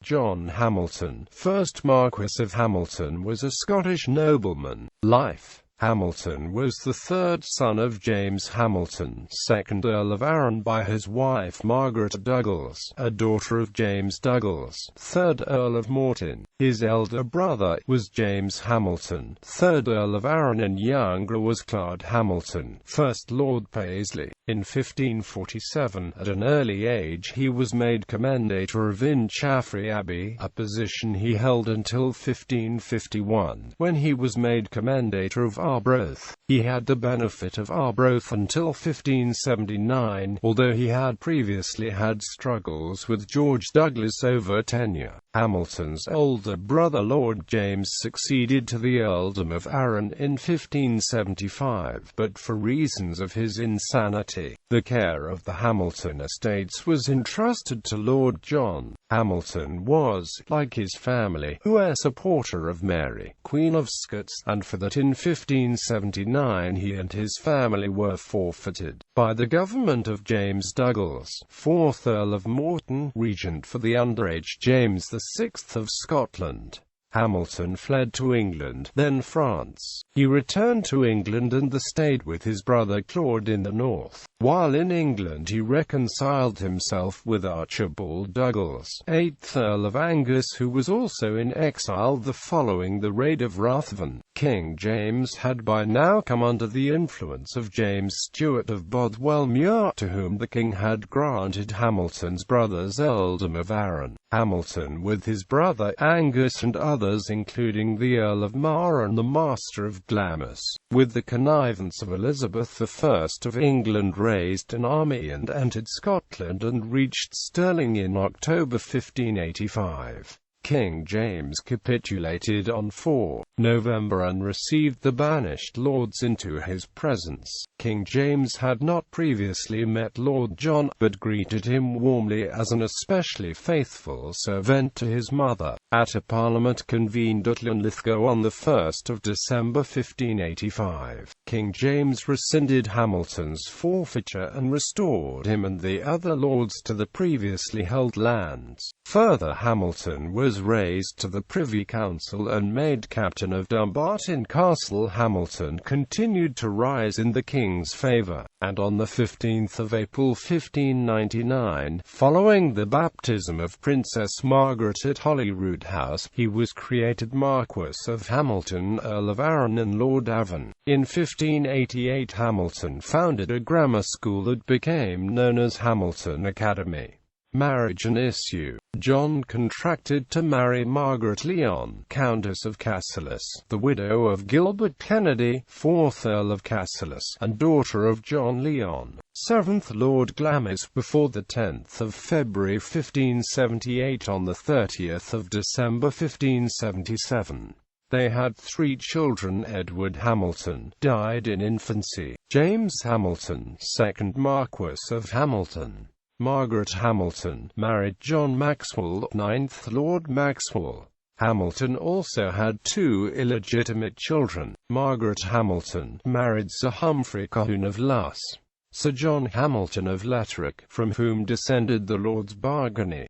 John Hamilton, 1st Marquess of Hamilton, was a Scottish nobleman. Life. Hamilton was the third son of James Hamilton, 2nd Earl of Arran, by his wife Margaret Douglas, a daughter of James Douglas, 3rd Earl of Morton. His elder brother was James Hamilton, 3rd Earl of Arran, and younger was Claude Hamilton, 1st Lord Paisley. In 1547, at an early age, he was made Commendator of Inchaffrey Abbey, a position he held until 1551, when he was made Commendator of Arbroath. He had the benefit of Arbroath until 1579, although he had previously had struggles with George Douglas over tenure. Hamilton's older brother Lord James succeeded to the earldom of Arran in 1575, but for reasons of his insanity, the care of the Hamilton estates was entrusted to Lord John. Hamilton was, like his family, a supporter of Mary, Queen of Scots, and for that in 1579 he and his family were forfeited by the government of James Douglas, 4th Earl of Morton, regent for the underage James VI of Scotland. Hamilton fled to England, then France. He returned to England and stayed with his brother Claude in the north. While in England he reconciled himself with Archibald Douglas, 8th Earl of Angus, who was also in exile following the raid of Ruthven. King James had by now come under the influence of James Stewart of Bothwell Muir, to whom the king had granted Hamilton's brother's earldom of Arran. Hamilton, with his brother Angus and others including the Earl of Mar and the Master of Glamis, with the connivance of Elizabeth I of England, raised an army and entered Scotland and reached Stirling in October 1585. King James capitulated on 4 November and received the banished lords into his presence. King James had not previously met Lord John, but greeted him warmly as an especially faithful servant to his mother. At a parliament convened at Linlithgow on 1 December 1585, King James rescinded Hamilton's forfeiture and restored him and the other lords to the previously held lands. Further, Hamilton was raised to the Privy Council and made captain of Dumbarton Castle. Hamilton continued to rise in the king's favour, and on 15 April 1599, following the baptism of Princess Margaret at Holyrood House, he was created Marquess of Hamilton, Earl of Arran and Lord Avon. In 1588 Hamilton founded a grammar school that became known as Hamilton Academy. Marriage and issue. John contracted to marry Margaret Lyon, Countess of Cassilis, the widow of Gilbert Kennedy, 4th Earl of Cassilis, and daughter of John Lyon, 7th Lord Glamis, before the 10th of February 1578. On the 30th of December 1577. They had 3 children. Edward Hamilton died in infancy. James Hamilton, 2nd Marquess of Hamilton. Margaret Hamilton married John Maxwell, 9th Lord Maxwell. Hamilton also had 2 illegitimate children. Margaret Hamilton married Sir Humphrey Colquhoun of Luss, Sir John Hamilton of Lettrick, from whom descended the Lords Bargany.